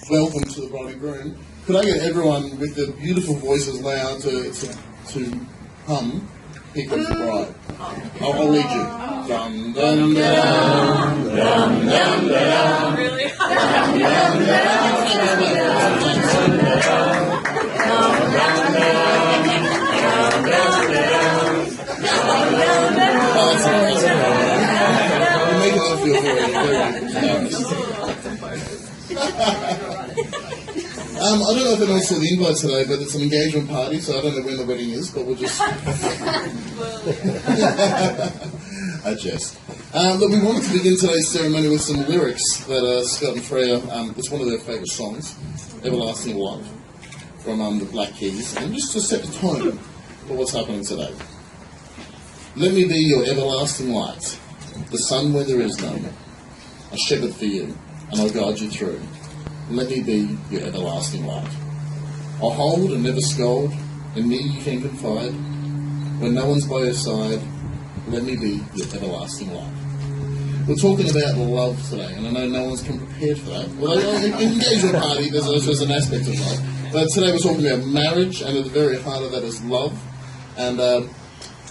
welcome to the bride and groom. Could I get everyone with their beautiful voices loud to hum Here Comes the Bride? I'll lead you. Dum dum dum dum dum dum. Really? Dum dum You're making that feel very embarrassed. I don't know if anyone saw the invite today, but it's an engagement party, so I don't know when the wedding is, but we'll just... I jest. Look, we wanted to begin today's ceremony with some lyrics that Scott and Freya, it's one of their favourite songs, Everlasting Love, from the Black Keys, and just to set the tone for what's happening today. Let me be your everlasting light, the sun where there is none, a shepherd for you, and I'll guide you through. Let me be your everlasting light. I'll hold and never scold, in me you can confide. When no one's by your side, let me be your everlasting light. We're talking about love today, and I know no one's come prepared for that. Well, in engagement party, there's an aspect of love. But today we're talking about marriage, and at the very heart of that is love. And I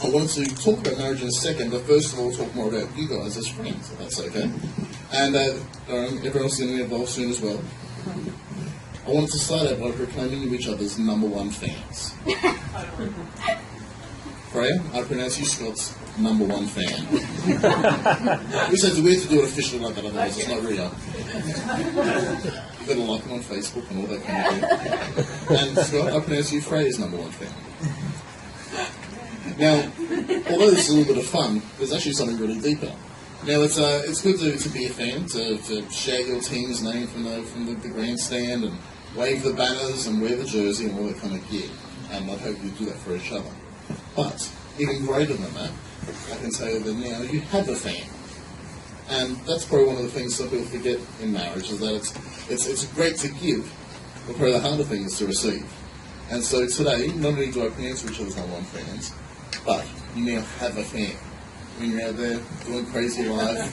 wanted to talk about marriage in a second, but first of all, talk more about you guys as friends, if that's okay. And everyone else is going to be involved soon as well. I wanted to start out by proclaiming you each other's #1 fans. Freya, I pronounce you Scott's #1 fan. We have to do it officially like that, otherwise it's not real. You better like him on Facebook and all that kind of thing. And Scott, I pronounce you Freya's #1 fan. Now, although this is a little bit of fun, there's actually something really deeper. Now, it's good to be a fan, to shout your team's name from the grandstand and wave the banners and wear the jersey and all that kind of gear. And I hope you do that for each other. But even greater than that, I can tell you that now you have a fan. And that's probably one of the things some people forget in marriage, is that it's great to give, but probably the harder thing is to receive. And so today, not only do I pronounce each other's #1 fans, but you now have a fan. When you're out there doing crazy life,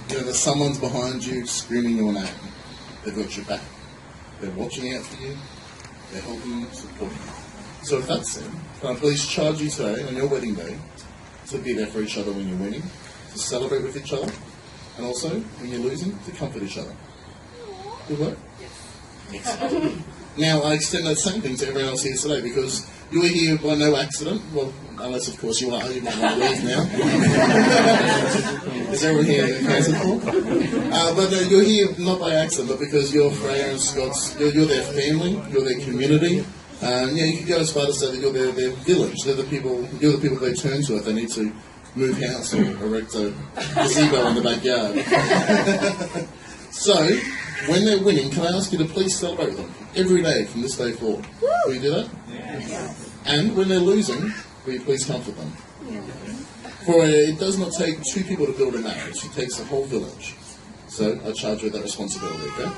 there's someone's behind you screaming your name. They've got your back. They're watching out for you. They're helping you, supporting you. So with that said, can I please charge you today, on your wedding day, to be there for each other when you're winning, to celebrate with each other, and also, when you're losing, to comfort each other. Good work? Yes. Now, I extend that same thing to everyone else here today, because you're here by no accident. Well, unless, of course, you are. You might want to leave now. Is everyone here accounted for? But no, you're here not by accident, but because you're Freya and Scott's. You're their family. You're their community. You can go as far to say that you're their village. You're the people they turn to if they need to move house or erect a gazebo in the backyard. So, when they're winning, can I ask you to please celebrate them every day from this day forward? Will you do that? Yes. And when they're losing, will you please comfort them? For it does not take 2 people to build a marriage. It takes a whole village. So I charge you with that responsibility, okay?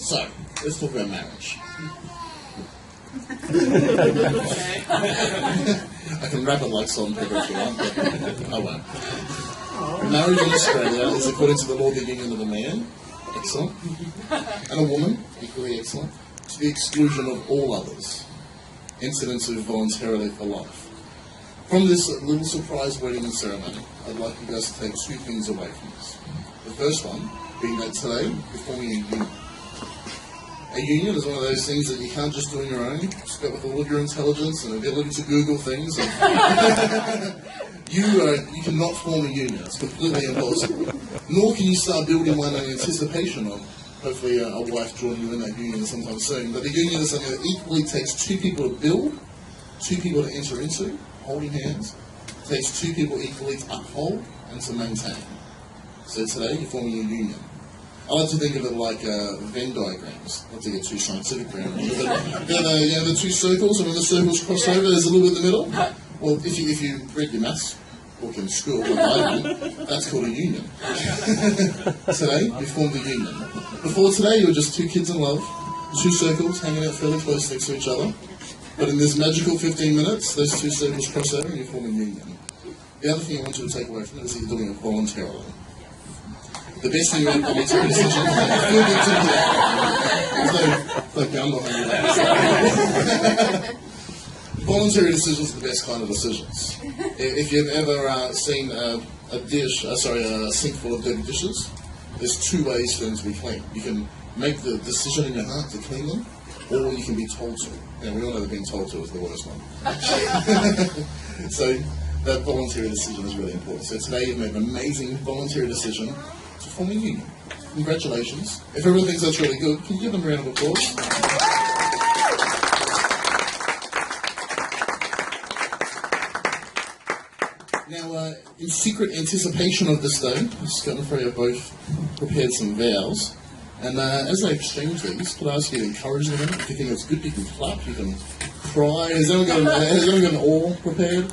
So, let's talk about marriage. I can wrap it like salt and pepper if you want, but I won't. Marriage in Australia is according to the law the union of a man, excellent, and a woman, equally excellent, to the exclusion of all others, entered into voluntarily for life. From this little surprise wedding ceremony, I'd like you guys to take 2 things away from this. The first one being that today you're forming a union. A union is one of those things that you can't just do on your own. Just go with all of your intelligence and ability to Google things. And you cannot form a union. It's completely impossible. Nor can you start building one in anticipation of hopefully a wife joining you in that union sometime soon. But the union is something that equally takes 2 people to build, 2 people to enter into, holding hands. It takes 2 people equally to uphold and to maintain. So today you're forming a union. I like to think of it like Venn diagrams. Not to get too scientific around it. The 2 circles, and when the circles cross over, there's a little bit in the middle. Well, if you read your maths book in school, like I do, that's called a union. Today, you formed a union. Before today, you were just 2 kids in love, 2 circles hanging out fairly close next to each other. But in this magical 15 minutes, those 2 circles cross over and you form a union. The other thing I want you to take away from it is that you're doing it voluntarily. The best thing about voluntary decision, feel good to hear. There's no gun behind that. Voluntary decisions are the best kind of decisions. If you've ever seen a sink full of dirty dishes, there's two ways for them to be cleaned. You can make the decision in your heart to clean them, or you can be told to. And we all know that being told to is the worst one. So that voluntary decision is really important. So today you've made an amazing voluntary decision to form a union. Congratulations. If everyone thinks that's really good, can you give them a round of applause? Now, in secret anticipation of this day, Scott and Freya have both prepared some vows. And as they exchange these, could I ask you to encourage them? If you think it's good, you can clap, you can cry. Has anyone got an all prepared?